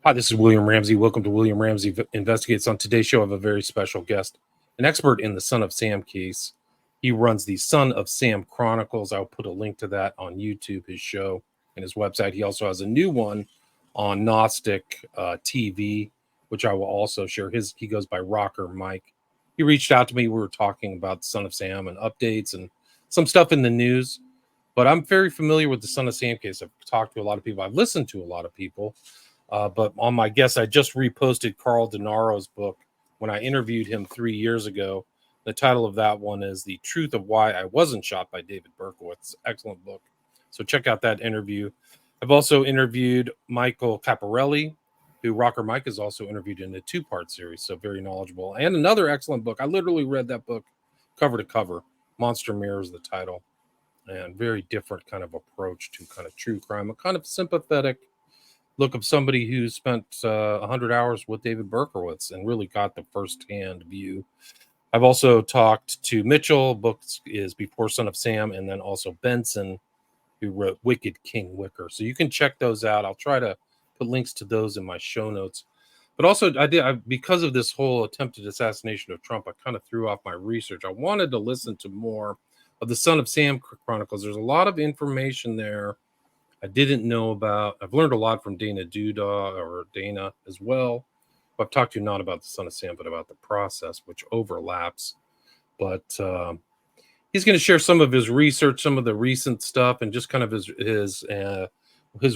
Hi, this is William Ramsey. Welcome to William Ramsey Investigates. On today's show, I have a very special guest, an expert in the Son of Sam case. He runs the Son of Sam Chronicles. I'll put a link to that on YouTube, his show, and his website. He also has a new one on Gnostic TV, which I will also share. He goes by Rocker Mike. He reached out to me. We were talking about the Son of Sam and updates and some stuff in the news. But I'm very familiar with the Son of Sam case. I've talked to a lot of people. I've listened to a lot of people. But on my guest, I just reposted Carl DeNaro's book when I interviewed him 3 years ago. The title of that one is The Truth of Why I Wasn't Shot by David Berkowitz. Excellent book. So check out that interview. I've also interviewed Michael Caparelli, who Rocker Mike has also interviewed in a two-part series, so very knowledgeable. And another excellent book. I literally read that book cover to cover. Monster Mirror is the title. And very different kind of approach to kind of true crime, a kind of sympathetic look of somebody who spent 100 hours with David Berkowitz and really got the firsthand view. I've also talked to Mitchell. Books is Before Son of Sam, and then also Benson, who wrote Wicked King Wicker. So you can check those out. I'll try to put links to those in my show notes. But also, because of this whole attempted assassination of Trump, I kind of threw off my research. I wanted to listen to more of the Son of Sam Chronicles. There's a lot of information there I didn't know about. I've learned a lot from Dana as well. I've talked to you not about the Son of Sam, but about the process, which overlaps. But he's going to share some of his research, some of the recent stuff, and just kind of his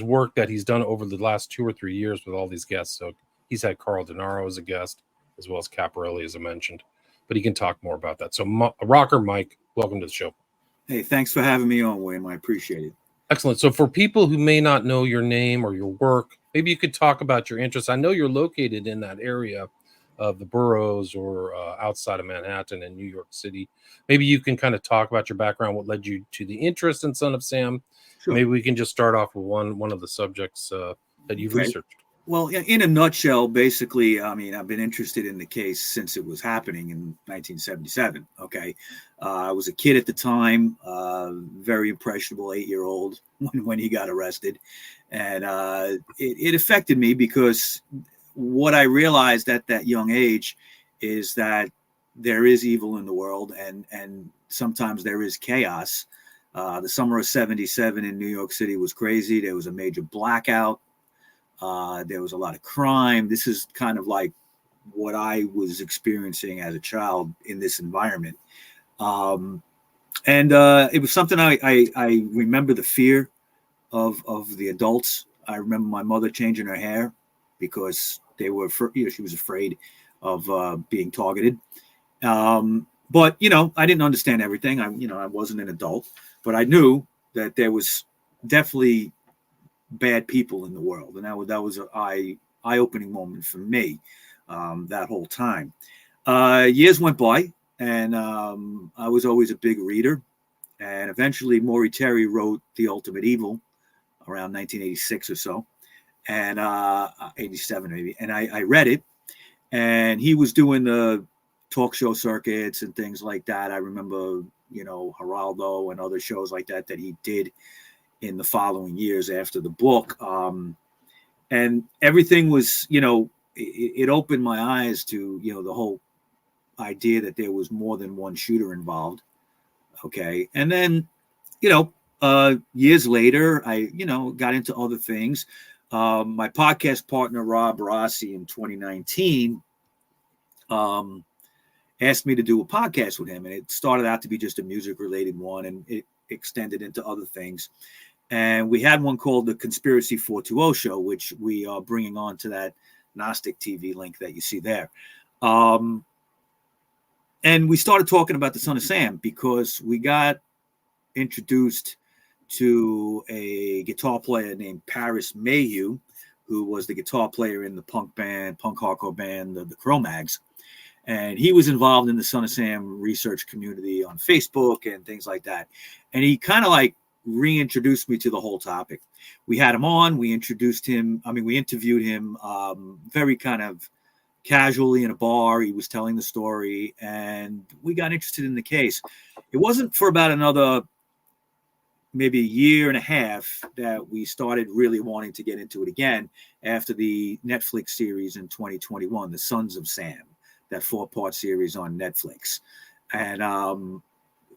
work that he's done over the last 2 or 3 years with all these guests. So he's had Carl DeNaro as a guest, as well as Caparelli, as I mentioned. But he can talk more about that. So, Rocker Mike, welcome to the show. Hey, thanks for having me on, William. I appreciate it. Excellent. So for people who may not know your name or your work, maybe you could talk about your interests. I know you're located in that area of the boroughs or outside of Manhattan in New York City. Maybe you can kind of talk about your background, what led you to the interest in Son of Sam. Sure. Maybe we can just start off with one of the subjects that you've researched. Well, in a nutshell, basically, I mean, I've been interested in the case since it was happening in 1977. Okay. I was a kid at the time, very impressionable 8-year-old when he got arrested. And it affected me because what I realized at that young age is that there is evil in the world and sometimes there is chaos. The summer of 77 in New York City was crazy. There was a major blackout. There was a lot of crime. This is kind of like what I was experiencing as a child in this environment. And it was something I remember the fear of the adults. I remember my mother changing her hair because they were, she was afraid of being targeted. But, I didn't understand everything. I wasn't an adult, but I knew that there was definitely bad people in the world, and that was an eye-opening moment for me that whole time. Years went by, and I was always a big reader, and eventually Maury Terry wrote The Ultimate Evil around 1986 or so, and 87 maybe, and I read it, and he was doing the talk show circuits and things like that. I remember, Geraldo and other shows like that he did in the following years after the book. And everything was, it opened my eyes to, the whole idea that there was more than one shooter involved. Okay. And then, years later, I, got into other things. My podcast partner, Rob Rossi, in 2019, asked me to do a podcast with him. And it started out to be just a music related one, and it extended into other things. And we had one called the Conspiracy 420 Show, which we are bringing on to that Gnostic TV link that you see there. And we started talking about the Son of Sam because we got introduced to a guitar player named Paris Mayhew, who was the guitar player in the punk hardcore band, the Cro-Mags. And he was involved in the Son of Sam research community on Facebook and things like that. And he kind of like reintroduced me to the whole topic. We had him on, we interviewed him very kind of casually in a bar. He was telling the story, and we got interested in the case. It wasn't for about another maybe a year and a half that we started really wanting to get into it again after the Netflix series in 2021, The Sons of Sam, that 4-part series on Netflix. And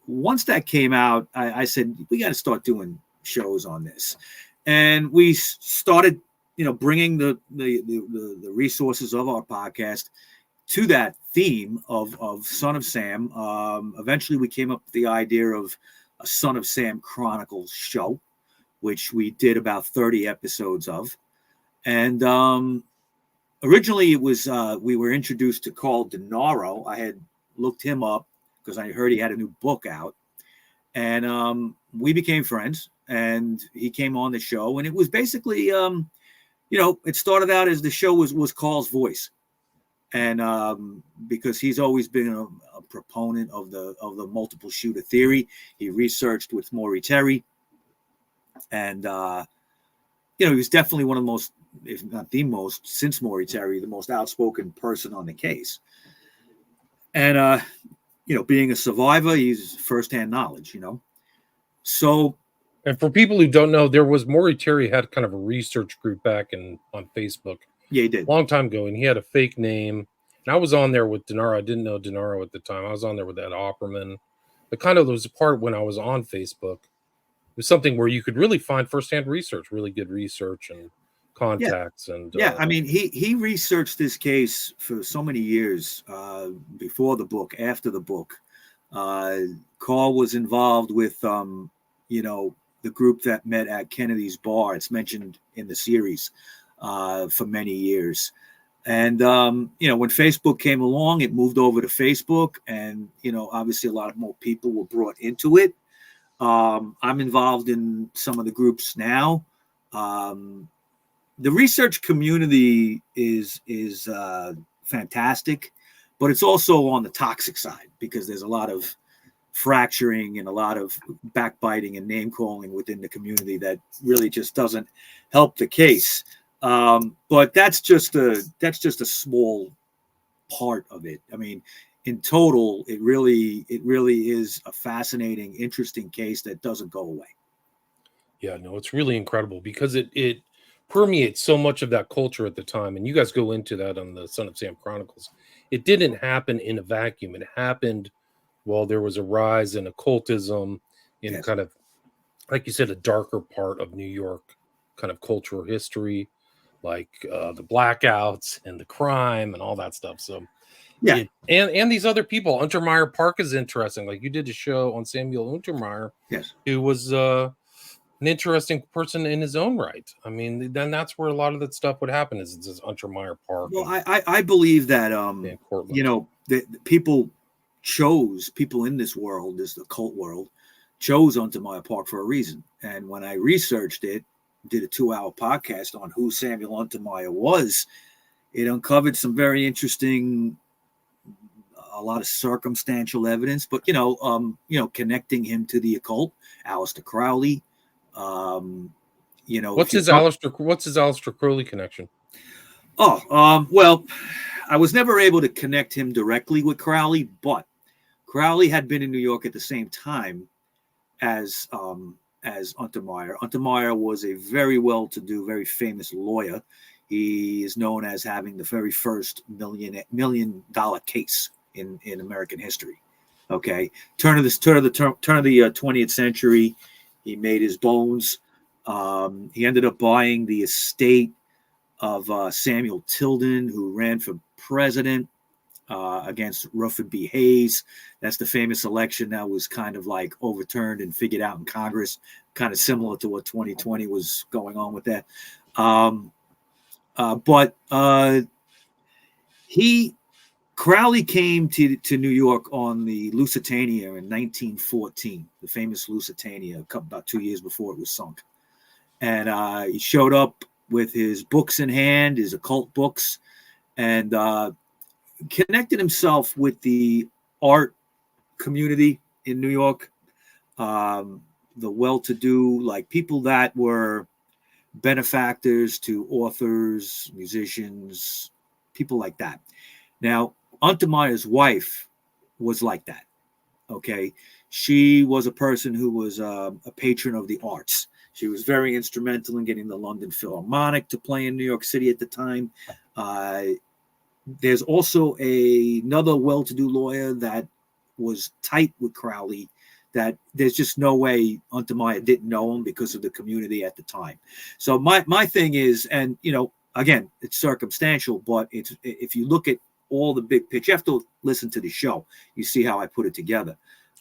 once that came out, I said, we got to start doing shows on this. And we started, bringing the resources of our podcast to that theme of Son of Sam. Eventually, we came up with the idea of a Son of Sam Chronicles show, which we did about 30 episodes of. And originally, it was we were introduced to Carl DeNaro. I had looked him up because I heard he had a new book out. And we became friends, and he came on the show. And it was basically, it started out as the show was Carl's voice. And because he's always been a proponent of the multiple shooter theory, he researched with Maury Terry, and he was definitely one of the most, if not the most, since Maury Terry, the most outspoken person on the case. And being a survivor, he's firsthand knowledge. So. And for people who don't know, there was Maury Terry had kind of a research group back on Facebook. Yeah, he did. A long time ago, and he had a fake name. And I was on there with DeNaro. I didn't know DeNaro at the time. I was on there with Ed Opperman. But kind of there was a part when I was on Facebook. It was something where you could really find firsthand research, really good research and contacts. I mean, he researched this case for so many years, before the book, after the book. Carl was involved with, the group that met at Kennedy's bar. It's mentioned in the series. For many years. And, when Facebook came along, it moved over to Facebook, and, obviously a lot more people were brought into it. I'm involved in some of the groups now. The research community is fantastic, but it's also on the toxic side because there's a lot of fracturing and a lot of backbiting and name calling within the community that really just doesn't help the case. But that's just a small part of it. I mean, in total, it really is a fascinating, interesting case that doesn't go away. Yeah, no, it's really incredible because it permeates so much of that culture at the time. And you guys go into that on the Son of Sam Chronicles. It didn't happen in a vacuum. It happened while there was a rise in occultism in Yes. kind of, like you said, a darker part of New York kind of cultural history, like the blackouts and the crime and all that stuff. So Yeah. And these other people, Untermeyer Park is interesting. Like you did a show on Samuel Untermeyer, Yes, who was an interesting person in his own right. I mean, then that's where a lot of that stuff would happen is this Untermeyer Park. well, I believe that the people in this world, this occult world, chose Untermeyer Park for a reason. And when I researched it, did a 2-hour podcast on who Samuel Untermeyer was, it uncovered some very interesting, a lot of circumstantial evidence, but connecting him to the occult, Aleister Crowley. What's his Aleister Crowley connection? Well, I was never able to connect him directly with Crowley, but Crowley had been in New York at the same time as Untermeyer. Untermeyer was a very well-to-do, very famous lawyer. He is known as having the very first $1 million case in American history. Okay, turn of the 20th century, he made his bones. He ended up buying the estate of Samuel Tilden, who ran for president against Rutherford B. Hayes. That's the famous election that was kind of like overturned and figured out in Congress, kind of similar to what 2020 was going on with that. But Crowley came to New York on the Lusitania in 1914, the famous Lusitania, about 2 years before it was sunk. And he showed up with his books in hand, his occult books, and connected himself with the art community in New York, the well-to-do, like people that were benefactors to authors, musicians, people like that. Now, Untermeyer's wife was like that. Okay, She was a person who was a patron of the arts. She was very instrumental in getting the London Philharmonic to play in New York City at the time. There's also another well-to-do lawyer that was tight with Crowley, that there's just no way Untermeyer didn't know him because of the community at the time. So my thing is, and again, it's circumstantial, but it's, if you look at all the big picture, you have to listen to the show. You see how I put it together.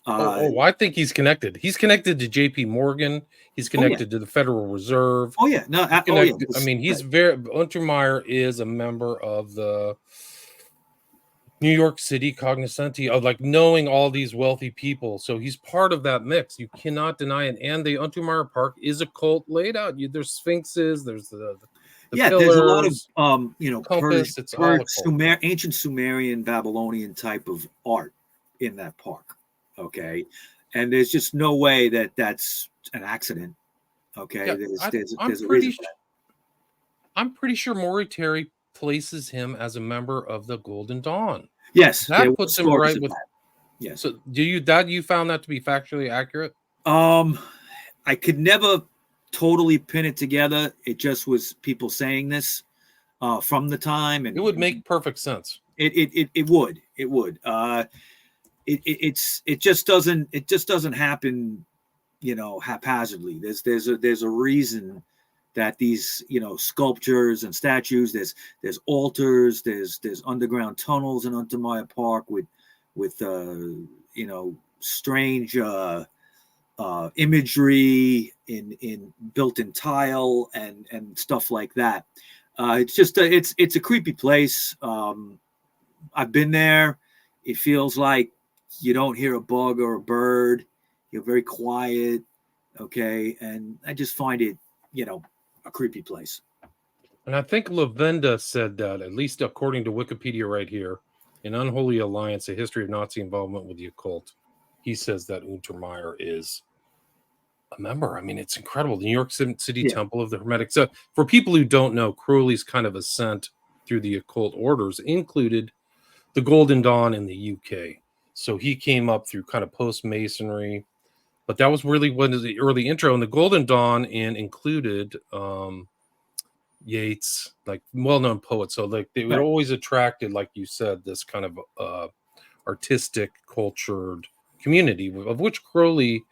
I think he's connected. He's connected to J.P. Morgan. He's connected to the Federal Reserve. Oh yeah, no, I mean, he's very. Untermeyer is a member of the New York City cognoscenti of like knowing all these wealthy people. So he's part of that mix. You cannot deny it. And the Untermeyer Park is a cult laid out. There's sphinxes. There's the pillars, there's a lot of compass. It's all ancient Sumerian, Babylonian type of art in that park. Okay, and there's just no way that that's an accident. Okay, there's a reason for that. I'm pretty sure Maury Terry places him as a member of the Golden Dawn. Yes, that puts him right with. Yes. So you found that to be factually accurate? I could never totally pin it together. It just was people saying this from the time, and it would make perfect sense. It would. It just doesn't happen, haphazardly. There's a reason that these sculptures and statues, there's altars, there's underground tunnels in Untermeyer Park with strange imagery in built-in tile and stuff like that. It's a creepy place. I've been there. It feels like you don't hear a bug or a bird. You're very quiet. Okay. And I just find it, a creepy place. And I think Lavenda said that, at least according to Wikipedia right here, in Unholy Alliance, A History of Nazi Involvement with the Occult, he says that Untermeyer is a member. I mean, it's incredible. The New York City Temple of the Hermetic. So for people who don't know, Crowley's kind of ascent through the occult orders included the Golden Dawn in the UK. So he came up through kind of post-Masonry, but that was really one of the early intro. And the Golden Dawn included Yeats, like well-known poets. So like they would always attracted, like you said, this kind of artistic, cultured community, of which Crowley,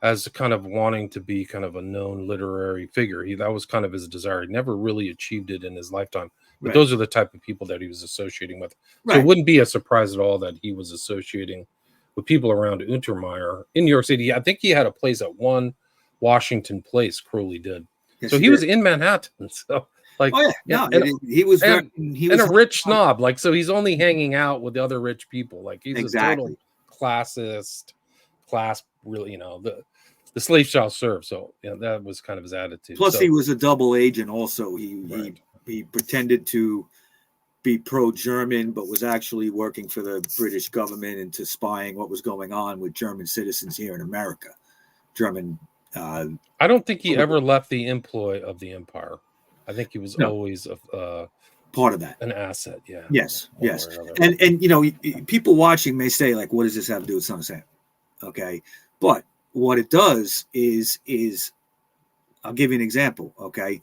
as kind of wanting to be kind of a known literary figure, that was kind of his desire. He never really achieved it in his lifetime. But those are the type of people that he was associating with. So it wouldn't be a surprise at all that he was associating with people around Untermeyer in New York City. I think he had a place at 1 Washington Place, Crowley did. Yes, so he was in Manhattan. So like, he was a rich snob. Like, so he's only hanging out with the other rich people. Like he's a total classist, really, the slave shall serve. So that was kind of his attitude. Plus he was a double agent also. He pretended to be pro-German, but was actually working for the British government into spying what was going on with German citizens here in America. I don't think he ever left the employ of the empire. I think he was always part of that, an asset. Yeah. Yes. And people watching may say, like, what does this have to do with Son of Sam? Okay, but what it does is I'll give you an example. Okay.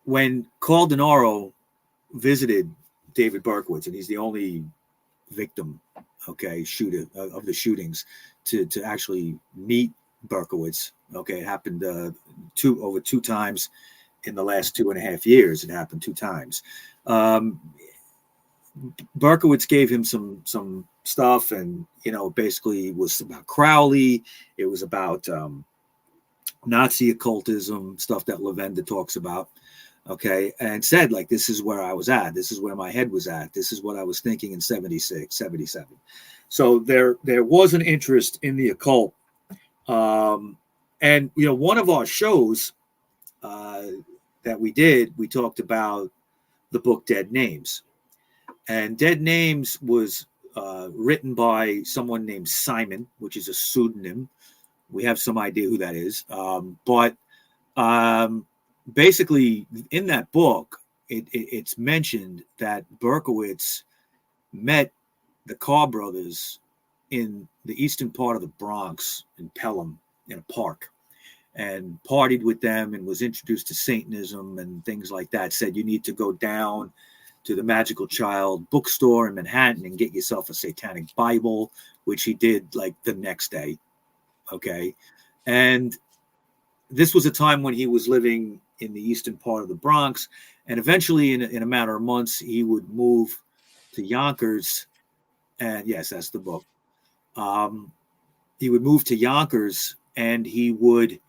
When Caldenaro visited David Berkowitz, and he's the only victim, shooter of the shootings, to actually meet Berkowitz. Okay, it happened over 2 times in the last 2.5 years. It happened 2 times. Berkowitz gave him some stuff, and basically it was about Crowley. It was about Nazi occultism, stuff that Lavenda talks about. Okay, and said, like, this is where I was at. This is where my head was at. This is what I was thinking in 76, 77. So there was an interest in the occult. And, one of our shows that we did, we talked about the book Dead Names. And Dead Names was written by someone named Simon, which is a pseudonym. We have some idea who that is. But basically, in that book, it's mentioned that Berkowitz met the Carr brothers in the eastern part of the Bronx in Pelham in a park and partied with them and was introduced to Satanism and things like that, said you need to go down to the Magical Child bookstore in Manhattan and get yourself a satanic Bible, which he did like the next day. Okay. And this was a time when he was living in the eastern part of the Bronx. And eventually, in a matter of months, he would move to Yonkers. And yes, that's the book. He would move to Yonkers and he would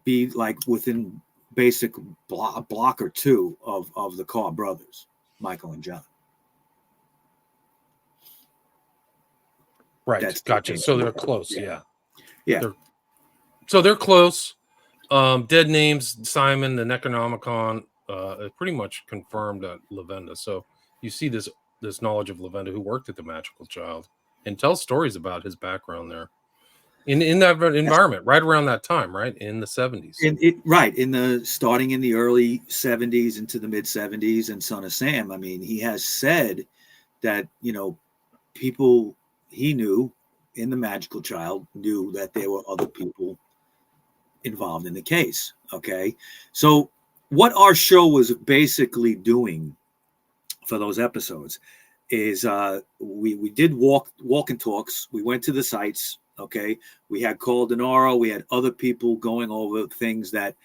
be like within basic block or two of the Carr brothers, Michael and John. Right. Gotcha. So they're close. Yeah. They're close. Dead names, Simon, the Necronomicon, pretty much confirmed at Lavenda. So you see this knowledge of Lavenda, who worked at the Magical Child and tells stories about his background there in that environment, right around that time, right in the 70s. Starting in the early 70s into the mid 70s, and Son of Sam. I mean, he has said that people he knew in the Magical Child knew that there were other people involved in the case. Okay, so what our show was basically doing for those episodes is we did walk and talks. We went to the sites. Okay, we had Caldenaro, we had other people going over things that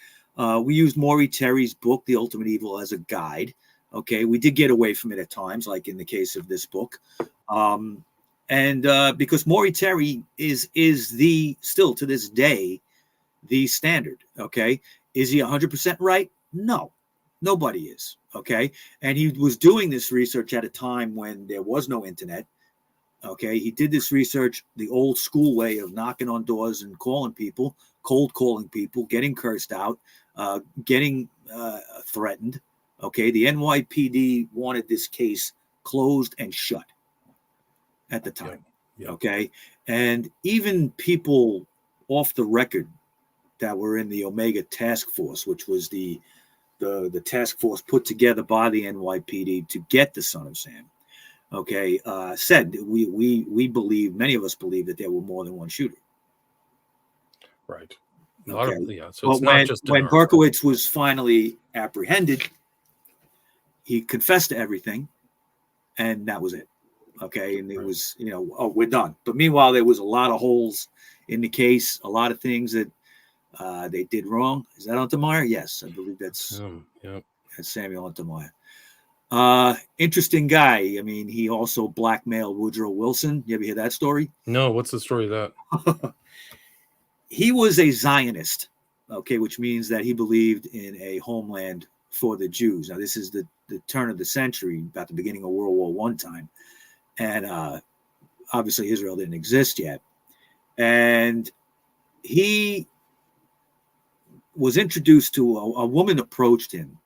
we used Maury Terry's book, The Ultimate Evil, as a guide. Okay, we did get away from it at times, like in the case of this book. And because Maury Terry is still to this day the standard. Okay, is he 100% right? No, nobody is. Okay, and he was doing this research at a time when there was no internet. Okay, he did this research the old school way of knocking on doors and calling people, cold calling people, getting cursed out, getting threatened. Okay, the NYPD wanted this case closed and shut at the time. Yeah. Okay, and even people off the record that were in the Omega Task Force, which was the task force put together by the NYPD to get the Son of Sam, okay, said we believe, many of us believe, that there were more than one shooter. Right. Okay. So it's not just when Berkowitz was finally apprehended, he confessed to everything, and that was it. Okay, and it was, we're done. But meanwhile, there was a lot of holes in the case, a lot of things that they did wrong. Is that Untermeyer? Yes, I believe that's Samuel Untermeyer. Interesting guy. I mean, he also blackmailed Woodrow Wilson. You ever hear that story? No. What's the story of that? He was a Zionist, okay, which means that he believed in a homeland for the Jews. Now, this is the turn of the century, about the beginning of World War I time. And obviously Israel didn't exist yet. And he was introduced to a woman approached him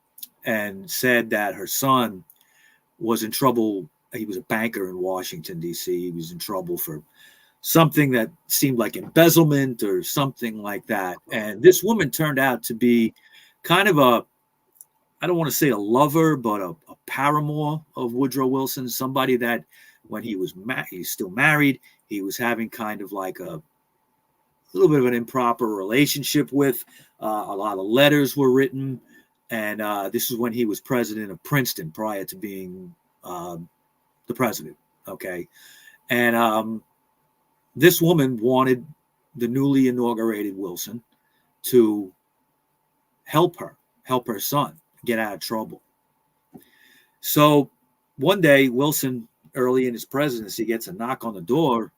and said that her son was in trouble. He was a banker in Washington, D.C. He was in trouble for something that seemed like embezzlement or something like that. And this woman turned out to be kind of I don't want to say a lover, but a paramour of Woodrow Wilson, somebody that when he was he's still married, he was having kind of like a little bit of an improper relationship with. A lot of letters were written. And this is when he was president of Princeton prior to being the president. Okay. And this woman wanted the newly inaugurated Wilson to help her son get out of trouble. So one day, Wilson, early in his presidency, gets a knock on the door.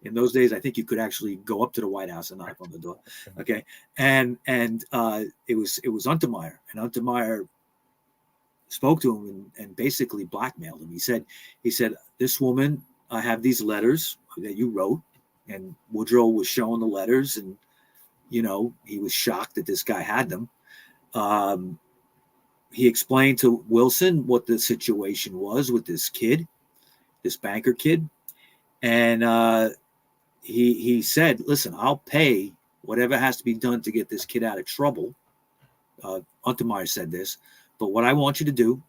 In those days, I think you could actually go up to the White House and knock on the door. Okay. And it was Untermeyer, and Untermeyer spoke to him and basically blackmailed him. He said, this woman, I have these letters that you wrote, and Woodrow was showing the letters, and he was shocked that this guy had them. He explained to Wilson what the situation was with this kid, this banker kid, and he said, listen, I'll pay whatever has to be done to get this kid out of trouble. Untermeyer said this, but what I want you to do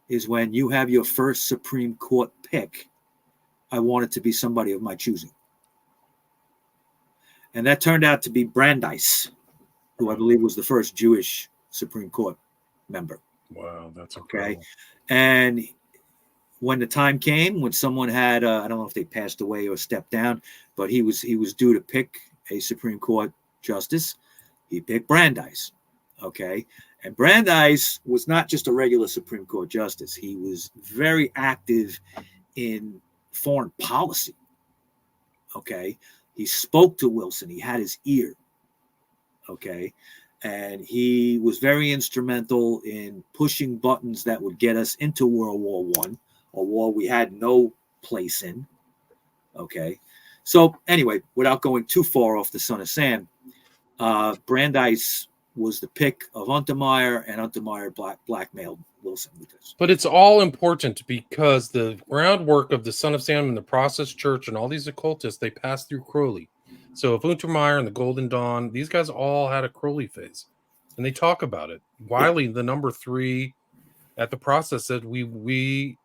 is when you have your first Supreme Court pick, I wanted to be somebody of my choosing. And that turned out to be Brandeis, who I believe was the first Jewish Supreme Court member. Wow, that's incredible. Okay. And when the time came, when someone had, I don't know if they passed away or stepped down, but he was due to pick a Supreme Court justice. He picked Brandeis. Okay. And Brandeis was not just a regular Supreme Court justice. He was very active in foreign policy. Okay. He spoke to Wilson. He had his ear. Okay. And he was very instrumental in pushing buttons that would get us into World War I, a war we had no place in. Okay. So anyway, without going too far off the Son of Sam, Brandeis was the pick of Untermeyer, and Untermeyer blackmailed Wilson with this. But it's all important because the groundwork of the Son of Sam and the Process Church and all these occultists, they passed through Crowley. So if Untermeyer and the Golden Dawn, these guys all had a Crowley phase, and they talk about it. Wiley, the number 3 at the Process, said we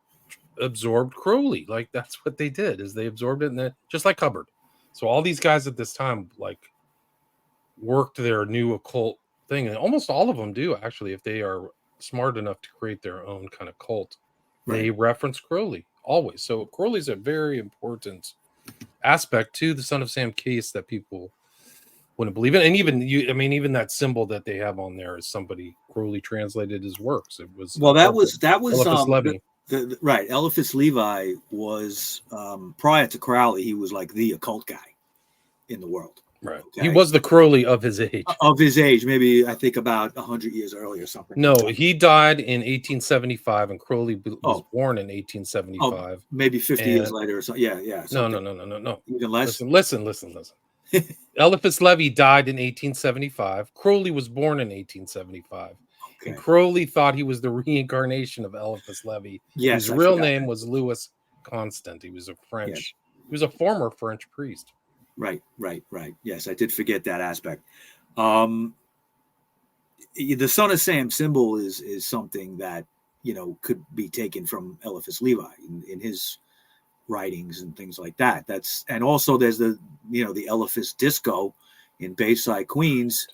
absorbed Crowley. Like that's what they did, is they absorbed it, and just like Hubbard. So all these guys at this time like worked their new occult thing, and almost all of them do actually, if they are smart enough to create their own kind of cult. They reference Crowley always. So Crowley's a very important aspect to the Son of Sam case that people wouldn't believe in. And even that symbol that they have on there is somebody Crowley translated his works. It was Eliphas Levi. Right. Eliphas Levi was prior to Crowley, he was like the occult guy in the world. Right. Okay. He was the Crowley of his age. Maybe I think about 100 years earlier or something. No, he died in 1875, and Crowley was born in 1875. Maybe 50 years later or something. Yeah. Something. No. Even less? Listen. Eliphas Levi died in 1875. Crowley was born in 1875. Okay. And Crowley thought he was the reincarnation of Eliphas Levi. Yes, his real name was Louis Constant. He was He was a former French priest. Right. Yes, I did forget that aspect. The Son of Sam symbol is something that, could be taken from Eliphas Levi in his writings and things like that. And also there's the Eliphas disco in Bayside, Queens,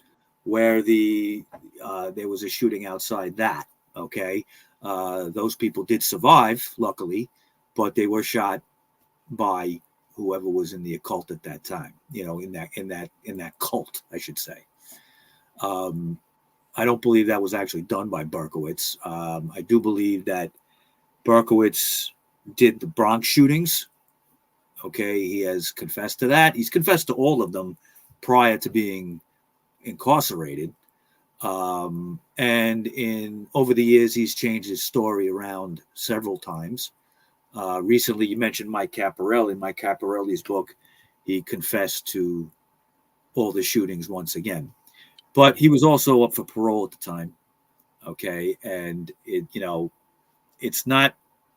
where there was a shooting outside that. Okay. Those people did survive, luckily, but they were shot by whoever was in the occult at that time, in that cult, I should say. I don't believe that was actually done by Berkowitz. I do believe that Berkowitz did the Bronx shootings. Okay. He has confessed to that. He's confessed to all of them prior to being incarcerated. And over the years, he's changed his story around several times. Recently, you mentioned Mike Caparelli. Mike Caparelli's book, he confessed to all the shootings once again. But he was also up for parole at the time. Okay. And it's not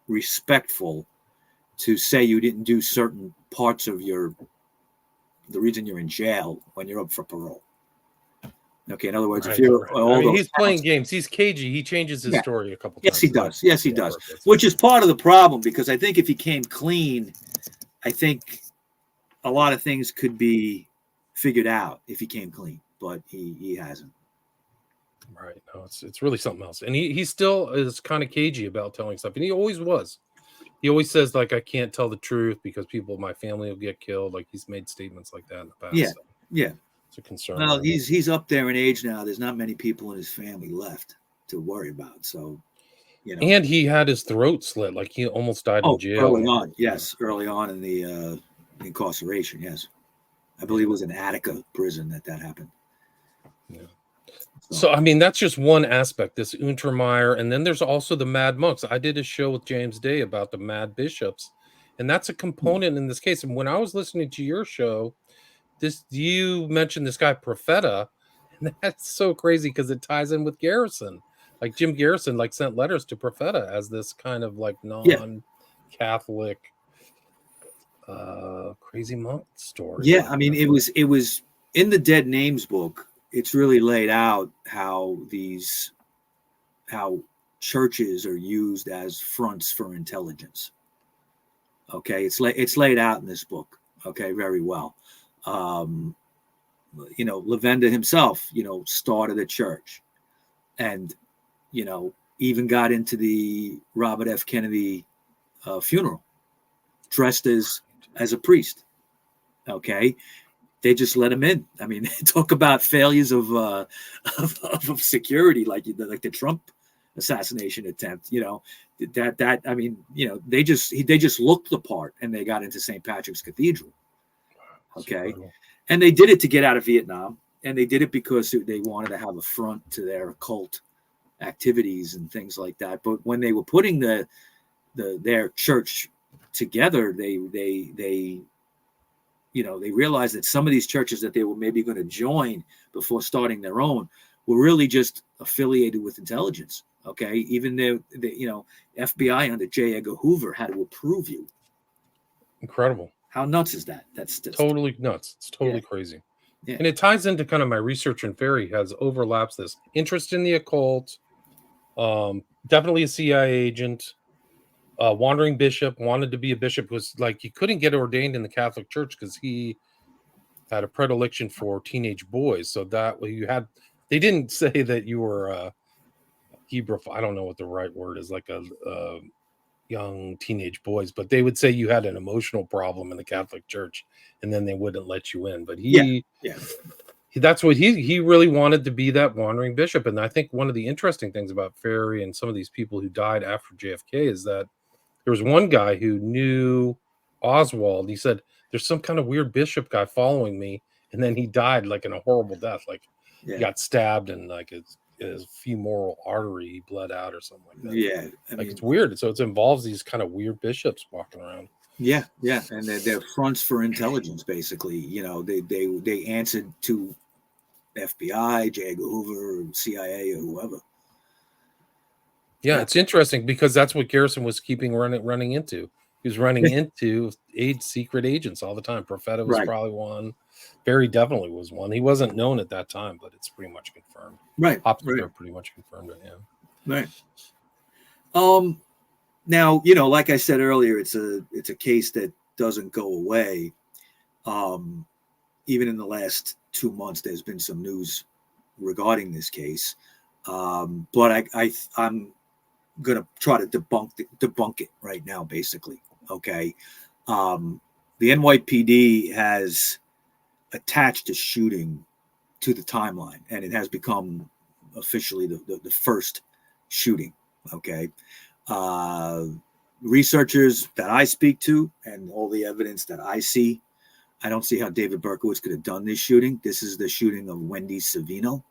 respectful to say you didn't do certain parts of the reason you're in jail when you're up for parole. Okay, in other words, if you're he's playing games, he's cagey. He changes his story a couple times. Yes, he does. Which is part of the problem, because I think if he came clean, I think a lot of things could be figured out if he came clean, but he hasn't. Right. No, it's really something else. And he still is kind of cagey about telling stuff. And he always was. He always says, like, I can't tell the truth because people in my family will get killed. Like, he's made statements like that in the past. Yeah. Yeah. It's a concern. Well, he's up there in age now. There's not many people in his family left to worry about. So, And he had his throat slit. Like, he almost died in jail. Early on. Yes. Early on in the incarceration. Yes. I believe it was in Attica prison that happened. Yeah. So, I mean, that's just one aspect, this Untermeyer. And then there's also the Mad Monks. I did a show with James Day about the Mad Bishops. And that's a component in this case. And when I was listening to your show, you mentioned this guy Profeta, and that's so crazy because it ties in with Garrison. Like Jim Garrison, sent letters to Profeta as this kind of non-Catholic crazy monk story. Yeah, I mean, it was in the Dead Names book. It's really laid out how churches are used as fronts for intelligence. Okay, it's laid out in this book. Okay, very well. Lavenda himself, started a church, and even got into the Robert F. Kennedy funeral, dressed as a priest. Okay, they just let him in. I mean, talk about failures of security, like the Trump assassination attempt. They just looked the part, and they got into St. Patrick's Cathedral. Okay, and they did it to get out of Vietnam, and they did it because they wanted to have a front to their occult activities and things like that. But when they were putting their church together, they realized that some of these churches that they were maybe going to join before starting their own were really just affiliated with intelligence. Okay, even the FBI under J. Edgar Hoover had to approve you. Incredible. How nuts is that? That's totally nuts. It's totally crazy. Yeah. And it ties into kind of my research, and Ferry has overlaps this interest in the occult. Definitely a CIA agent, wandering bishop, wanted to be a bishop, was like he couldn't get ordained in the Catholic Church because he had a predilection for teenage boys. So that they didn't say that you were Hebrew. I don't know what the right word is, like a young teenage boys, but they would say you had an emotional problem in the Catholic Church, and then they wouldn't let you in. But that's what he really wanted to be, that wandering bishop. And I think one of the interesting things about Ferry and some of these people who died after JFK is that there was one guy who knew Oswald. He said, "There's some kind of weird bishop guy following me," and then he died like in a horrible death, like he got stabbed and like his femoral artery he bled out or something like that. Yeah, it's weird. So it involves these kind of weird bishops walking around. Yeah, and they're fronts for intelligence, basically. They answered to FBI, J. Edgar Hoover, CIA, or whoever. Yeah, it's interesting because that's what Garrison was running into. He was running into secret agents all the time. Profeta was probably one. Barry definitely was one. He wasn't known at that time, but it's pretty much confirmed. Right. Hopkins pretty much confirmed it, yeah. Right. Now, like I said earlier, it's a case that doesn't go away. Even in the last 2 months, there's been some news regarding this case. But I'm going to try to debunk it right now, basically. Okay. The NYPD has attached a shooting to the timeline, and it has become officially the first shooting. Okay. Researchers that I speak to and all the evidence that I see, I don't see how David Berkowitz could have done this shooting. This is the shooting of Wendy Savino.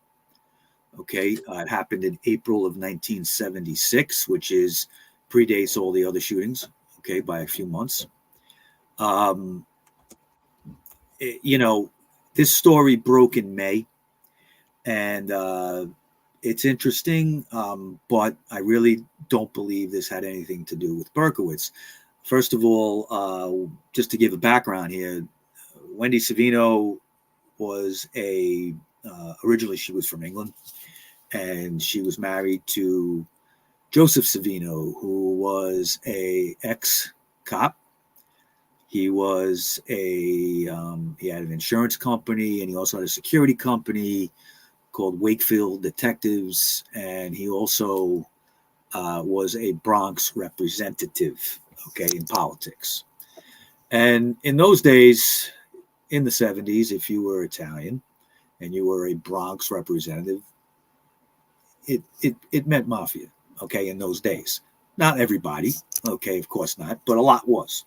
Okay. It happened in April of 1976, which predates all the other shootings. Okay. By a few months. This story broke in May, and it's interesting, but I really don't believe this had anything to do with Berkowitz. First of all, just to give a background here, Wendy Savino was originally she was from England, and she was married to Joseph Savino, who was a ex-cop. He was he had an insurance company, and he also had a security company called Wakefield Detectives, and he also was a Bronx representative, okay, in politics. And in those days, in the 70s, if you were Italian and you were a Bronx representative, it meant mafia, okay, in those days. Not everybody, okay, of course not, but a lot was.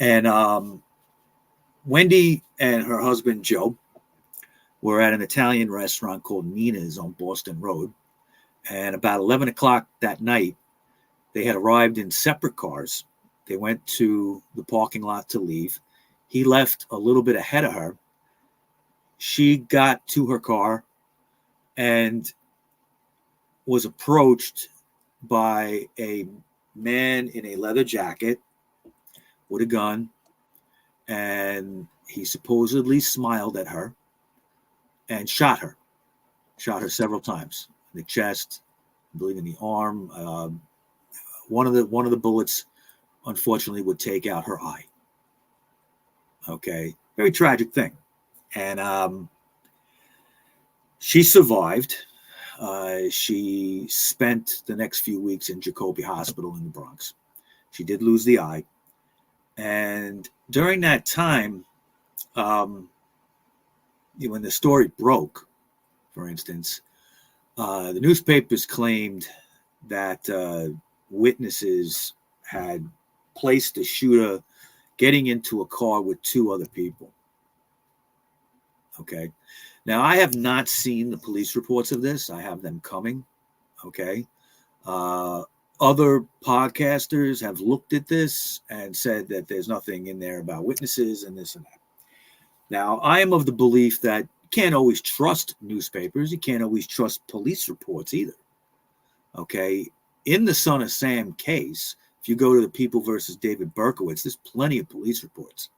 And Wendy and her husband, Joe, were at an Italian restaurant called Nina's on Boston Road. And about 11 o'clock that night, they had arrived in separate cars. They went to the parking lot to leave. He left a little bit ahead of her. She got to her car and was approached by a man in a leather jacket with a gun. And he supposedly smiled at her and shot her several times in the chest, I believe in the arm. One of the bullets unfortunately would take out her eye. Okay, very tragic thing. And she survived. She spent the next few weeks in Jacoby Hospital in the Bronx. She did lose the eye. And during that time, when the story broke, for instance, the newspapers claimed that witnesses had placed the shooter getting into a car with two other people. Okay. Now, I have not seen the police reports of this. I have them coming. Okay. Other podcasters have looked at this and said that there's nothing in there about witnesses and this and that. Now, I am of the belief that you can't always trust newspapers. You can't always trust police reports either. Okay. In the Son of Sam case, if you go to the People versus David Berkowitz, there's plenty of police reports.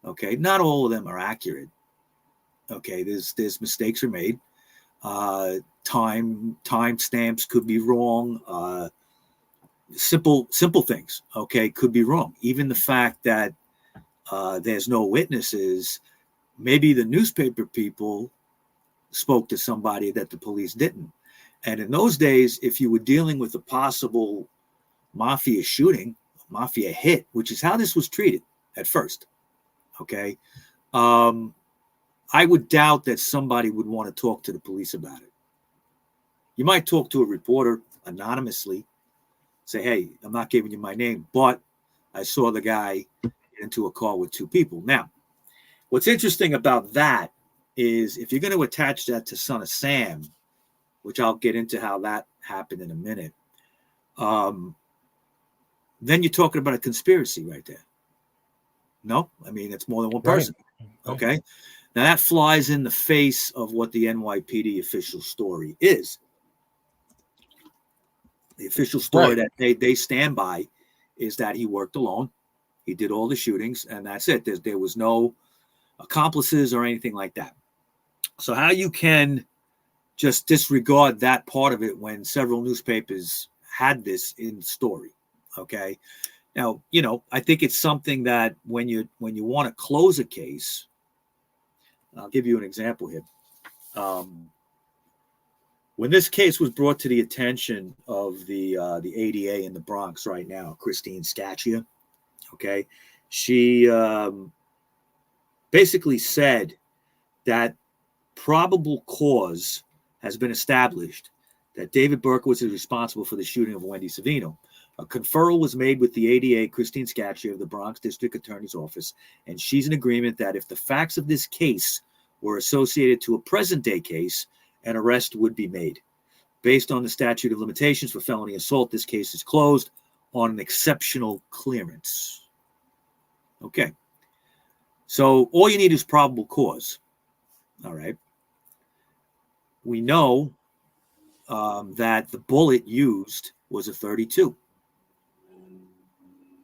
Okay. Not all of them are accurate. Okay. There's mistakes are made. Time stamps could be wrong. Simple things, okay, could be wrong. Even the fact that there's no witnesses, maybe the newspaper people spoke to somebody that the police didn't. And in those days, if you were dealing with a possible mafia shooting, mafia hit, which is how this was treated at first, okay, I would doubt that somebody would want to talk to the police about it. You might talk to a reporter anonymously, say, hey, I'm not giving you my name, but I saw the guy get into a car with two people. Now, what's interesting about that is if you're going to attach that to Son of Sam, which I'll get into how that happened in a minute, then you're talking about a conspiracy right there. No? I mean, it's more than one person. Right. Okay? Now, that flies in the face of what the NYPD official story is. The official story that they stand by is that he worked alone. He did all the shootings, and that's it. There was no accomplices or anything like that. So how you can just disregard that part of it when several newspapers had this in the story, okay? Now, I think it's something that when you want to close a case, I'll give you an example here. When this case was brought to the attention of the ADA in the Bronx right now, Christine Scaccia, okay, she basically said that probable cause has been established that David Berkowitz is responsible for the shooting of Wendy Savino. A conferral was made with the ADA, Christine Scaccia of the Bronx District Attorney's Office, and she's in agreement that if the facts of this case were associated to a present-day case, an arrest would be made. Based on the statute of limitations for felony assault, this case is closed on an exceptional clearance. Okay. So all you need is probable cause. All right. We know that the bullet used was a .32.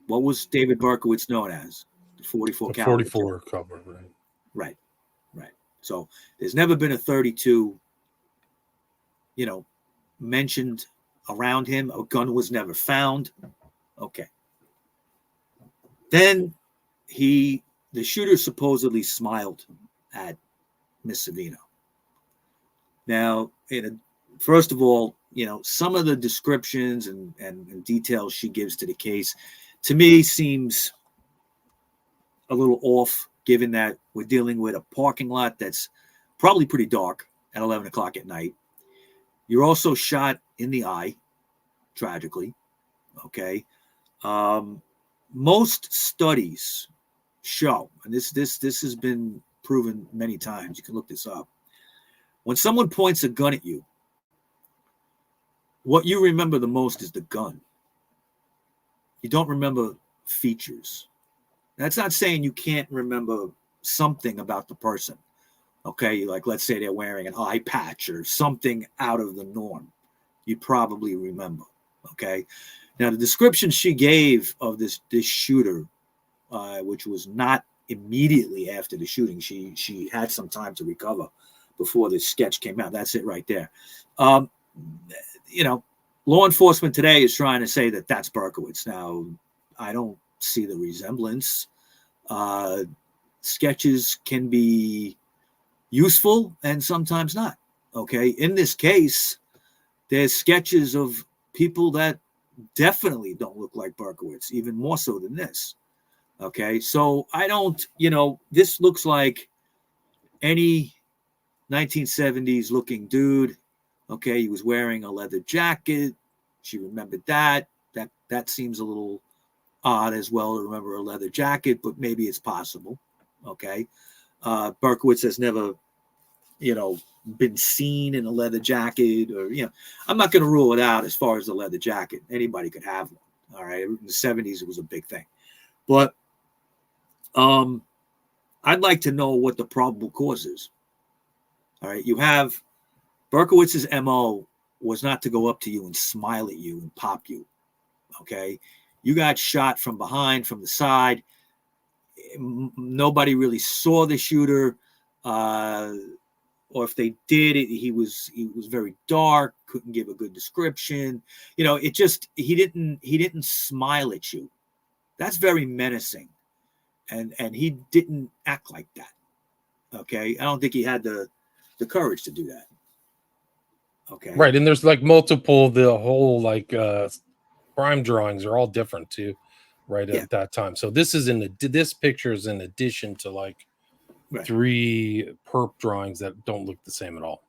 What was David Berkowitz known as? The 44 caliber. 44 caliber, right. Right. So there's never been a .32 mentioned around him. A gun was never found. Okay. Then the shooter supposedly smiled at Miss Savino. Now, first of all, some of the descriptions and details she gives to the case, to me, seems a little off, given that we're dealing with a parking lot that's probably pretty dark at 11 o'clock at night. You're also shot in the eye, tragically. Okay. Most studies show, and this has been proven many times, you can look this up. When someone points a gun at you, what you remember the most is the gun. You don't remember features. That's not saying you can't remember something about the person. Okay, like let's say they're wearing an eye patch or something out of the norm. You probably remember. Okay, now the description she gave of this shooter, which was not immediately after the shooting, she had some time to recover before this sketch came out. That's it right there. Law enforcement today is trying to say that that's Berkowitz. Now, I don't see the resemblance. Sketches can be useful and sometimes not. Okay. In this case, there's sketches of people that definitely don't look like Berkowitz, even more so than this. Okay. So I don't, this looks like any 1970s looking dude. Okay. He was wearing a leather jacket. She remembered that. That seems a little odd as well to remember a leather jacket, but maybe it's possible. Okay. Berkowitz has never, been seen in a leather jacket, or, I'm not going to rule it out as far as the leather jacket. Anybody could have one. All right. In the 70s, it was a big thing. But I'd like to know what the probable cause is. All right. You have Berkowitz's MO was not to go up to you and smile at you and pop you. Okay. You got shot from behind, from the side. Nobody really saw the shooter. Or if they did, he was very dark, couldn't give a good description. He didn't smile at you. That's very menacing. And he didn't act like that. Okay. I don't think he had the courage to do that. Okay. Right. And there's like multiple, the whole crime drawings are all different too, right? At that time. So this picture is in addition to like 3 perp drawings that don't look the same at all.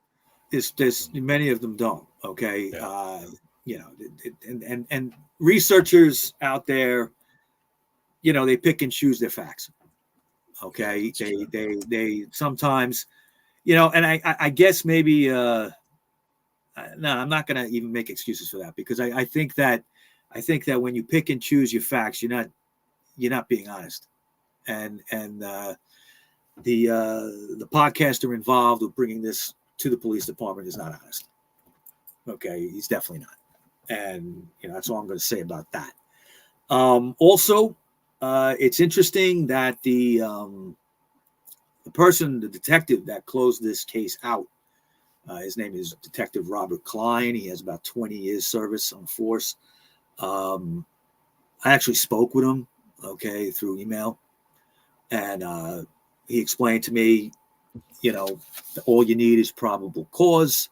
There's many of them don't. Okay. Yeah. And researchers out there, they pick and choose their facts. Okay. They sometimes, and I guess maybe, no, I'm not going to even make excuses for that, because I think that when you pick and choose your facts, you're not being honest. And the podcaster involved with bringing this to the police department is not honest. Okay. He's definitely not. And, that's all I'm going to say about that. Also, it's interesting that the detective that closed this case out, his name is Detective Robert Klein. He has about 20 years service on force. I actually spoke with him, okay, through email. And he explained to me, all you need is probable cause.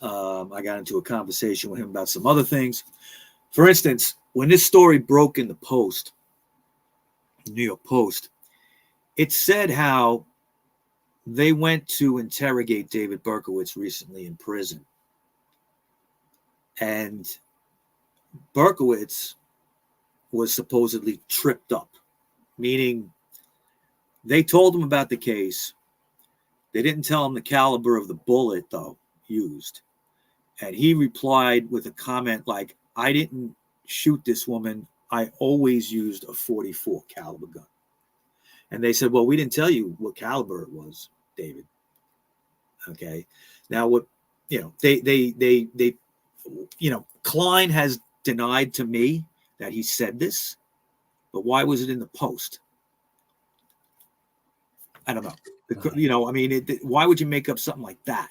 I got into a conversation with him about some other things. For instance, when this story broke in the Post, New York Post, it said how they went to interrogate David Berkowitz recently in prison. And Berkowitz was supposedly tripped up, meaning they told him about the case. They didn't tell him the caliber of the bullet, though, used. And he replied with a comment like, I didn't shoot this woman. I always used a .44 caliber gun. And they said, well, we didn't tell you what caliber it was, David. Okay. Now, what, Klein has denied to me that he said this, but why was it in the Post? I don't know. Why would you make up something like that?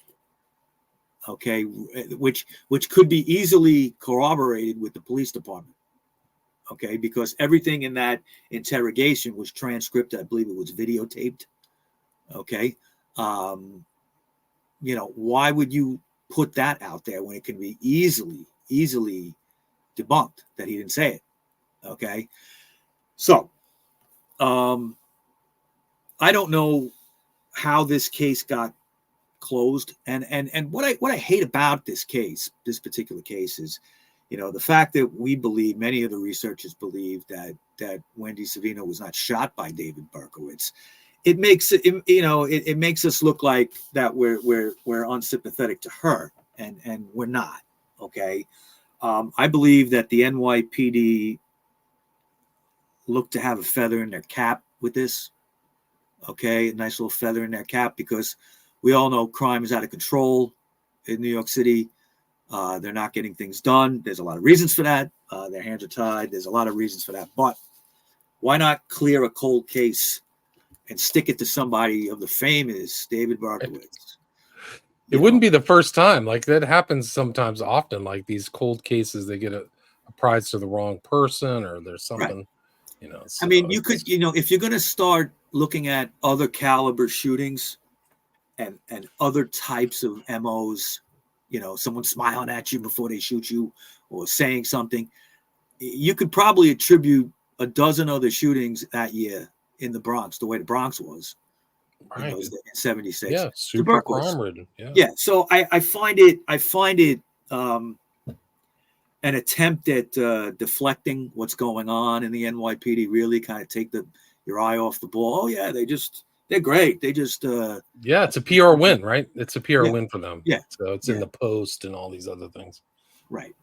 Okay. Which could be easily corroborated with the police department. Okay. Because everything in that interrogation was transcribed. I believe it was videotaped. Okay. Why would you put that out there when it can be easily debunked that he didn't say it? Okay. So, I don't know how this case got closed, and what I hate about this particular case is, the fact that we believe, many of the researchers believe that Wendy Savino was not shot by David Berkowitz. It makes it makes us look like that we're unsympathetic to her, and we're not. Okay, I believe that the NYPD looked to have a feather in their cap with this. Okay, a nice little feather in their cap, because we all know crime is out of control in New York City. They're not getting things done. There's a lot of reasons for that. Their hands are tied. There's a lot of reasons for that. But why not clear a cold case and stick it to somebody of the famous David Berkowitz? It wouldn't be the first time. Like, that happens sometimes, often. Like, these cold cases, they get applies to the wrong person, or there's Right. something, you know. I So mean, you could, if you're going to start looking at other caliber shootings and other types of MOs, someone smiling at you before they shoot you or saying something, you could probably attribute a dozen other shootings that year in the Bronx, the way the Bronx was in right. those in 76. Yeah, super Tuberculosis. crime ridden. Yeah. So I find it an attempt at deflecting what's going on in the NYPD, really kind of take your eye off the ball. Oh yeah, they're great. They just yeah, it's a PR win, right? It's a PR yeah, win for them. yeah, So it's in the Post and all these other things. right.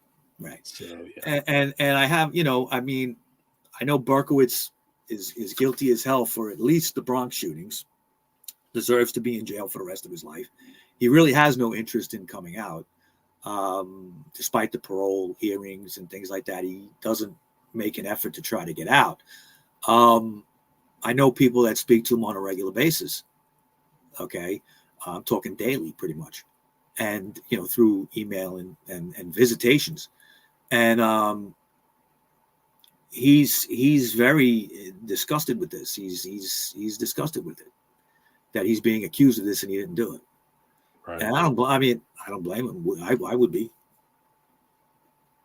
So yeah, And I have, I mean, I know Berkowitz is guilty as hell for at least the Bronx shootings. Deserves to be in jail for the rest of his life. He really has no interest in coming out. Despite the parole hearings and things like that, he doesn't make an effort to try to get out. I know people that speak to him on a regular basis. Okay. I'm talking daily pretty much. And, through email and visitations. And he's very disgusted with this. He's disgusted with it, that he's being accused of this and he didn't do it. right. And I don't blame him. I would be.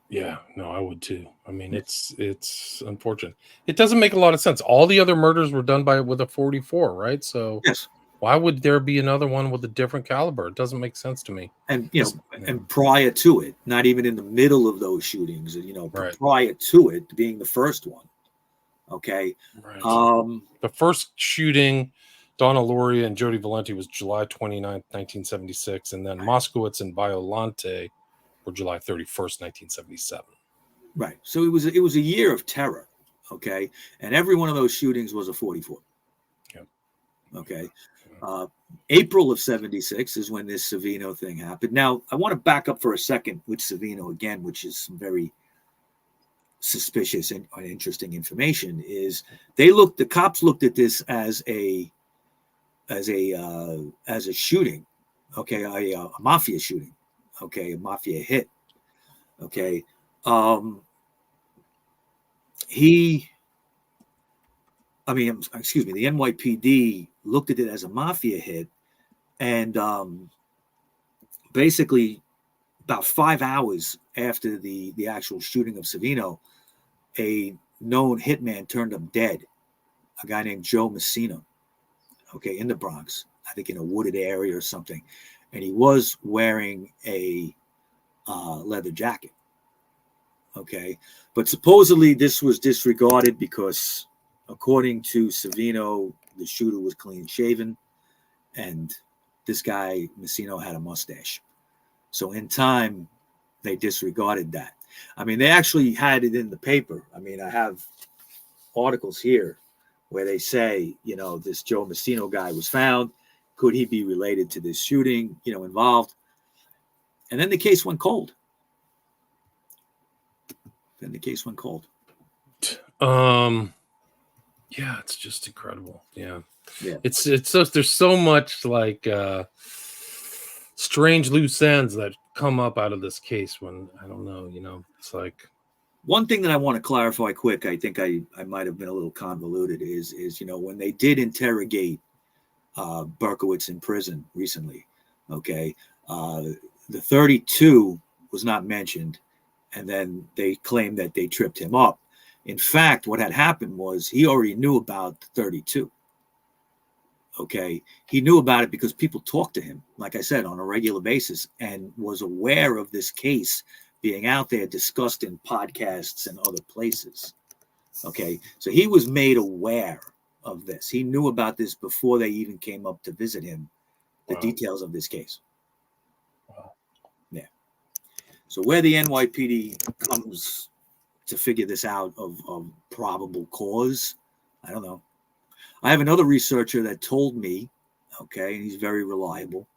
Yeah, no, I would too. I mean, it's unfortunate. It doesn't make a lot of sense. All the other murders were done with a 44, right? So Yes. why would there be another one with a different caliber? It doesn't make sense to me. And and prior to it, not even in the middle of those shootings, right. prior to it being the first one. Okay. Right. Um, the first shooting, Donna Lauria and Jody Valenti, was July 29th, 1976, and then Moskowitz and Violante were July 31st, 1977. Right. So it was a year of terror. Okay. And every one of those shootings was a 44. Yep. Okay. April of 76 is when this Savino thing happened. Now, I want to back up for a second with Savino again, which is some very suspicious and interesting information. Is the cops looked at this as a shooting, okay, a mafia shooting, okay, a mafia hit, okay. The NYPD looked at it as a mafia hit, and basically about 5 hours after the actual shooting of Savino, a known hitman turned up dead, a guy named Joe Messina, okay, in the Bronx, I think in a wooded area or something, and he was wearing a leather jacket, okay, but supposedly this was disregarded because, according to Savino, the shooter was clean shaven, and this guy Messina had a mustache. So in time, they disregarded that. I mean, they actually had it in the paper. I mean, I have articles here where they say, this Joe Messina guy was found. Could he be related to this shooting, involved? And then the case went cold. Yeah, it's just incredible. Yeah. Yeah. It's so, there's so much like strange loose ends that come up out of this case when I don't know, it's like one thing that I want to clarify quick, I think I might have been a little convoluted, is when they did interrogate Berkowitz in prison recently, okay, the 32 was not mentioned, and then they claimed that they tripped him up. In fact, what had happened was he already knew about the 32. Okay, he knew about it because people talked to him, like I said, on a regular basis, and was aware of this case being out there, discussed in podcasts and other places. Okay, so he was made aware of this. He knew about this before they even came up to visit him, the details of this case. Wow. Yeah. So where the NYPD comes to figure this out of probable cause, I don't know. I have another researcher that told me, okay, and he's very reliable,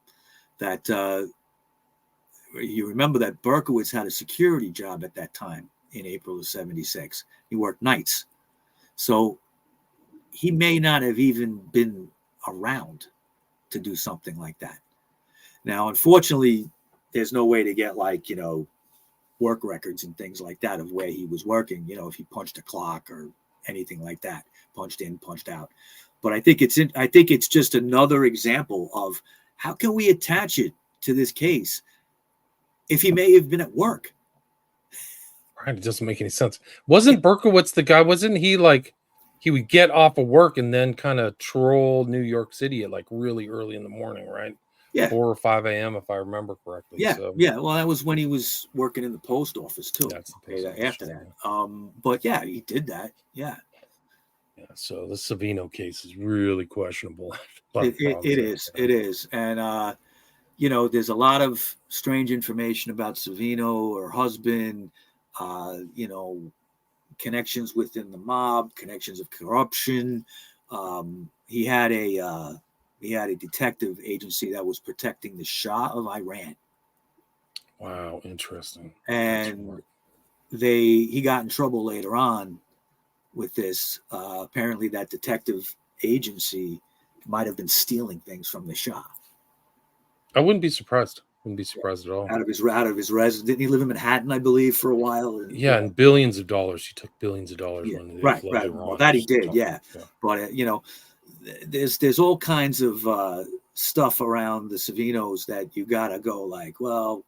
that you remember that Berkowitz had a security job at that time in April of 76. He worked nights. So he may not have even been around to do something like that. Now, unfortunately, there's no way to get work records and things like that of where he was working, if he punched a clock or anything like that, punched in, punched out. But I think it's just another example of how can we attach it to this case if he may have been at work. Right, it doesn't make any sense. Wasn't Berkowitz the guy? Wasn't he like he would get off of work and then kind of troll New York City at like really early in the morning, right? Yeah. 4 or 5 a.m. if I remember correctly. Yeah, So, yeah. Well, that was when he was working in the post office too. that's the post office, After that, but yeah, he did that. Yeah, yeah. So the Savino case is really questionable. it is, and there's a lot of strange information about Savino, her husband. Connections within the mob, connections of corruption. He had a detective agency that was protecting the Shah of Iran. Wow, interesting. And he got in trouble later on with this. Apparently, that detective agency might have been stealing things from the Shah. I wouldn't be surprised. Wouldn't be surprised at all. Out of his residence. Didn't he live in Manhattan, I believe, for a while? And billions of dollars. He took billions of dollars when they right. Well, that he did, yeah. But there's all kinds of stuff around the Savinos that you gotta go like, well,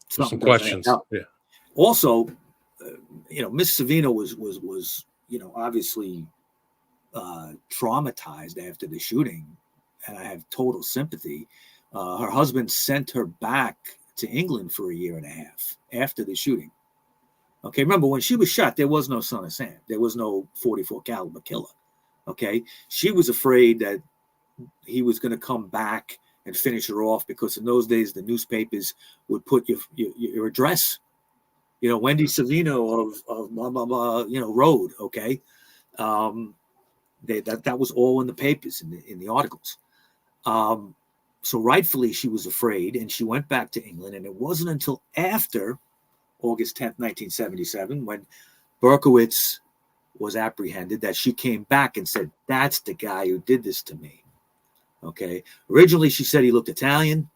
some questions. Yeah. Also, Miss Savino was obviously traumatized after the shooting, and I have total sympathy. Her husband sent her back to England for 1.5 years after the shooting. Okay, remember when she was shot, there was no Son of Sam. There was no .44 caliber killer. Okay, she was afraid that he was going to come back and finish her off because in those days the newspapers would put your address. Wendy Savino of blah blah blah. Road. Okay, that was all in the papers in the articles. So rightfully she was afraid, and she went back to England. And it wasn't until after August 10th, 1977, when Berkowitz was apprehended, that she came back and said, "That's the guy who did this to me." Okay. Originally, she said he looked Italian.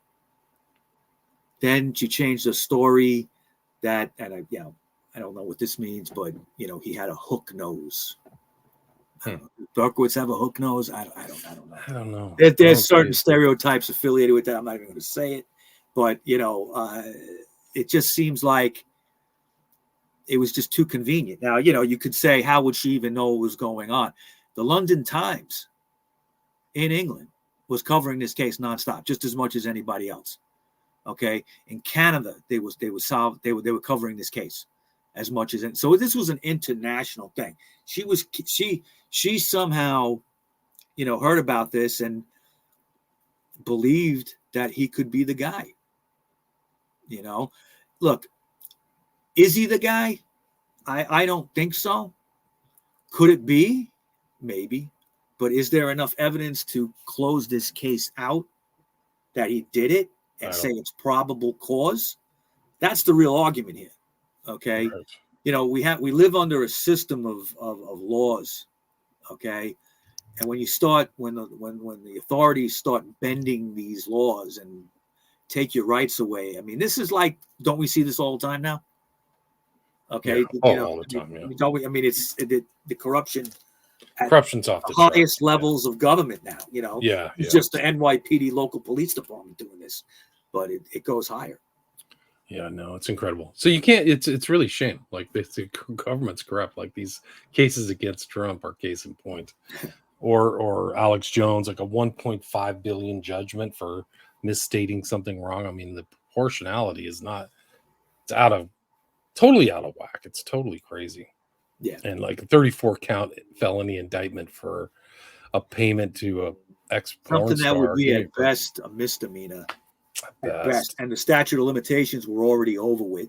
Then she changed the story that, and I don't know what this means, but he had a hook nose. Berkowitz have a hook nose? I don't know. There's certain stereotypes affiliated with that. I'm not even going to say it, but it just seems like it was just too convenient. Now, you could say, how would she even know what was going on? The London Times in England was covering this case nonstop, just as much as anybody else. Okay, in Canada, they were covering this case as much as so. This was an international thing. She somehow, heard about this and believed that he could be the guy. Look, is he the guy? I don't think so. Could it be? Maybe. But is there enough evidence to close this case out that he did it and say it's probable cause? That's the real argument here. Okay. Right. We live under a system of laws. Okay. And when the authorities start bending these laws and take your rights away, I mean, this is like, don't we see this all the time now? Okay. Yeah, all the time. Yeah. I mean, it's the corruption. Corruption's off the highest levels of government now. It's just the NYPD local police department doing this, but it goes higher. Yeah, no, it's incredible. So you can't. It's really shame. Like the government's corrupt. Like these cases against Trump are case in point, or Alex Jones, like a 1.5 billion judgment for misstating something wrong. I mean, the proportionality is not. It's totally out of whack. It's totally crazy. Yeah, and like a 34 count felony indictment for a payment to a ex-porn something that star. would be at best a misdemeanor. At best. And the statute of limitations were already over with.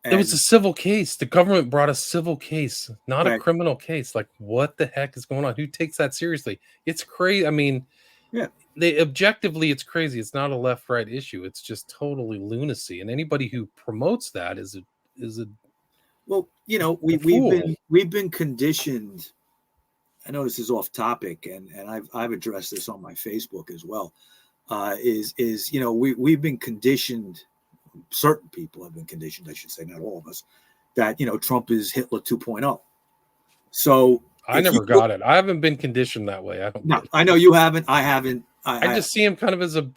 And it was a civil case. The government brought a civil case, not a criminal case. Like, what the heck is going on? Who takes that seriously? It's crazy. I mean, objectively, it's crazy. It's not a left-right issue. It's just totally lunacy. And anybody who promotes that is a well, we've been conditioned. I know this is off topic, and I've addressed this on my Facebook as well. We've been conditioned certain people have been conditioned, I should say, not all of us, that, Trump is Hitler 2.0. So I never got it. I haven't been conditioned that way. I don't no, get it. I know you haven't. I haven't. I just see him kind of as a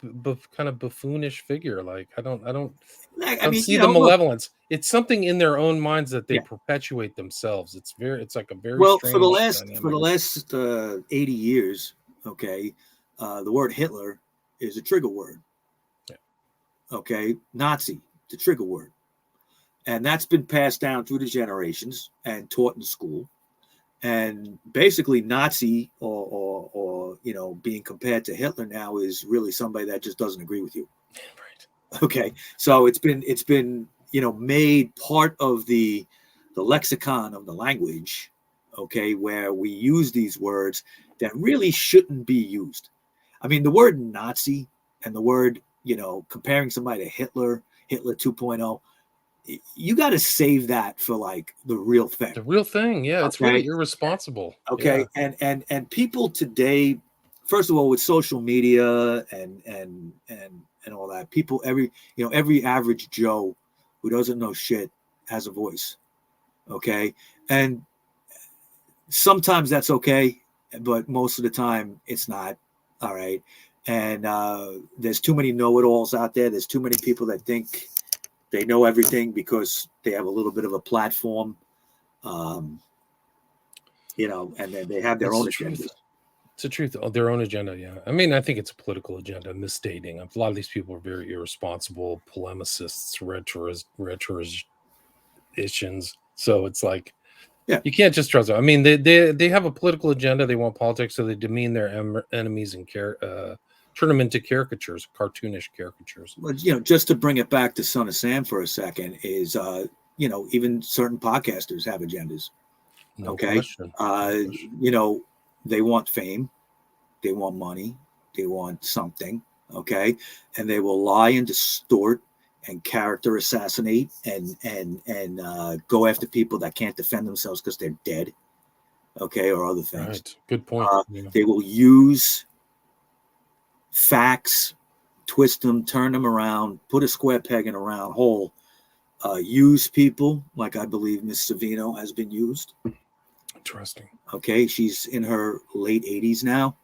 kind of buffoonish figure. Like I don't I mean, see the look, malevolence. It's something in their own minds that they yeah. perpetuate themselves. It's like a very Well, strange for the dynamic. last 80 years, okay, the word Hitler is a trigger word. Yeah. Okay, Nazi, the trigger word, and that's been passed down through the generations and taught in school. And basically, Nazi or being compared to Hitler now is really somebody that just doesn't agree with you. Right. Okay, so it's been made part of the lexicon of the language. Okay, where we use these words that really shouldn't be used. I mean, the word Nazi and the word comparing somebody to Hitler 2.0. You got to save that for like the real thing. The real thing, yeah. It's really irresponsible. Okay, yeah. and people today, first of all, with social media and all that, people every average Joe who doesn't know shit has a voice. Okay, and sometimes that's okay, but most of the time it's not. All right, and there's too many know-it-alls out there. There's too many people that think they know everything because they have a little bit of a platform, and then they have their own agendas. It's the truth. Their own agenda, yeah. I mean, I think it's a political agenda, misstating. A lot of these people are very irresponsible polemicists, rhetoricians. So it's like, you can't just trust them. I mean, they have a political agenda. They want politics, so they demean their enemies and turn them into caricatures, cartoonish caricatures. But just to bring it back to Son of Sam for a second, is even certain podcasters have agendas. No okay, question. they want fame, they want money, they want something. Okay, and they will lie and distort and character assassinate and go after people that can't defend themselves because they're dead. Okay, or other things. Right. Good point. They will use facts, twist them, turn them around, put a square peg in a round hole, use people like I believe Miss Savino has been used. Interesting. Okay, she's in her late 80s now.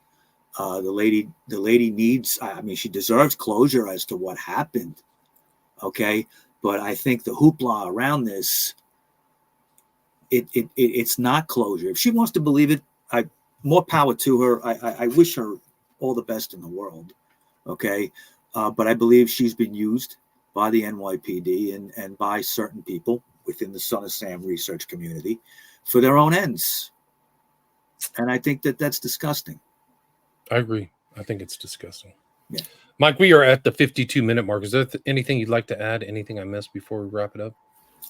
The lady needs, she deserves closure as to what happened. Okay, but I think the hoopla around this, it's not closure. If she wants to believe it, more power to her. I wish her all the best in the world. Okay, but I believe she's been used by the NYPD and by certain people within the Son of Sam research community for their own ends. And I think that's disgusting. I agree. I think it's disgusting. Yeah. Mike, we are at the 52-minute mark. Is there anything you'd like to add? Anything I missed before we wrap it up?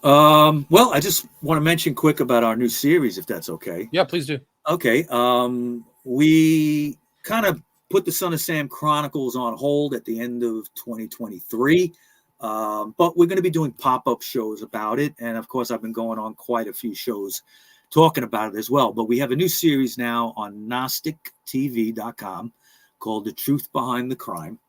Well, I just want to mention quick about our new series, if that's okay. Yeah, please do. Okay. We kind of put the Son of Sam Chronicles on hold at the end of 2023. But we're going to be doing pop-up shows about it. And of course, I've been going on quite a few shows talking about it as well. But we have a new series now on GnosticTV.com called The Truth Behind the Crime.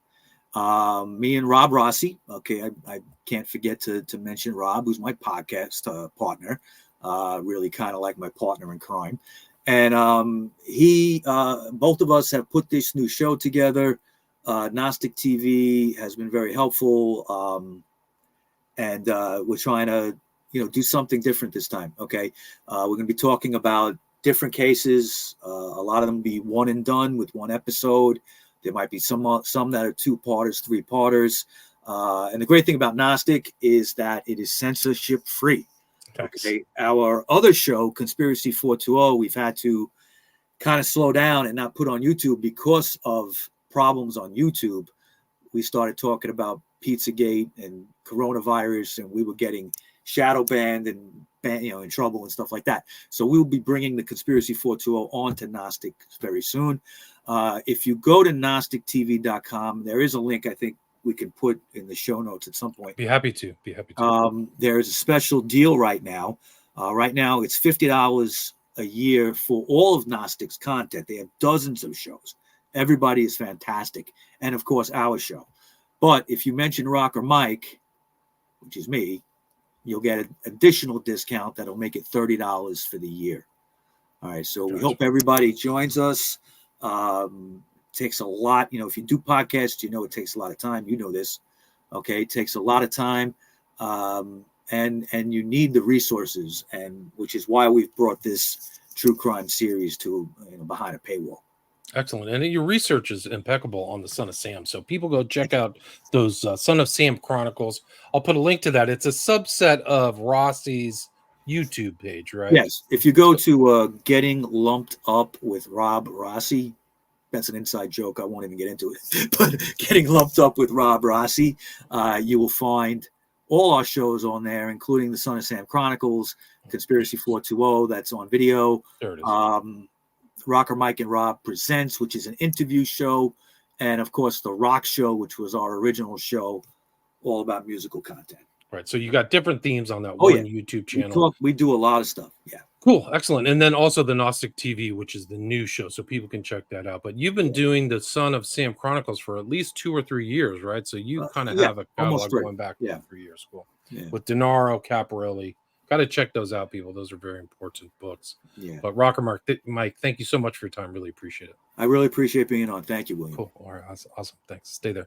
Me and Rob Rossi. Okay, I can't forget to mention Rob, who's my podcast partner. Really kind of like my partner in crime. And he, both of us have put this new show together. Gnostic TV has been very helpful. And we're trying to, do something different this time. Okay. We're going to be talking about different cases. A lot of them be one and done with one episode. There might be some that are 2-parters, 3-parters. And the great thing about Gnostic is that it is censorship free. Okay. Our other show, Conspiracy 420, we've had to kind of slow down and not put on YouTube because of problems on YouTube. We started talking about Pizzagate and coronavirus, and we were getting shadow banned and in trouble and stuff like that. So we'll be bringing the Conspiracy 420 onto Gnostic very soon. If you go to GnosticTV.com, there is a link I think we can put in the show notes at some point. Be happy to. There's a special deal right now. Right now, it's $50 a year for all of Gnostic's content. They have dozens of shows. Everybody is fantastic. And, of course, our show. But if you mention Rock or Mike, which is me, you'll get an additional discount that'll make it $30 for the year. All right, so we hope everybody joins us. Takes a lot, if you do podcasts, it takes a lot of time. You know this, okay? It takes a lot of time, and you need the resources, and which is why we've brought this true crime series to behind a paywall. Excellent. And your research is impeccable on the Son of Sam. So people go check out those Son of Sam Chronicles. I'll put a link to that. It's a subset of Rossi's YouTube page, right? Yes. If you go to Getting Lumped Up with Rob Rossi, that's an inside joke. I won't even get into it. But Getting Lumped Up with Rob Rossi, you will find all our shows on there, including the Son of Sam Chronicles, Conspiracy 420, that's on video. There it is. Rocker Mike and Rob Presents, which is an interview show, and of course the Rock Show, which was our original show, all about musical content. Right. So you got different themes on that YouTube channel. We do a lot of stuff. Yeah. Cool. Excellent. And then also the Gnostic TV, which is the new show, so people can check that out. But you've been doing the Son of Sam Chronicles for at least 2 or 3 years, right? So you kind of have a catalog going back 3 years. Cool. Yeah. With Denaro, Caparelli. Got to check those out, people. Those are very important books. Yeah. But Rocker Mike, thank you so much for your time. Really appreciate it. I really appreciate being on. Thank you, William. Cool. All right. Awesome. Thanks. Stay there.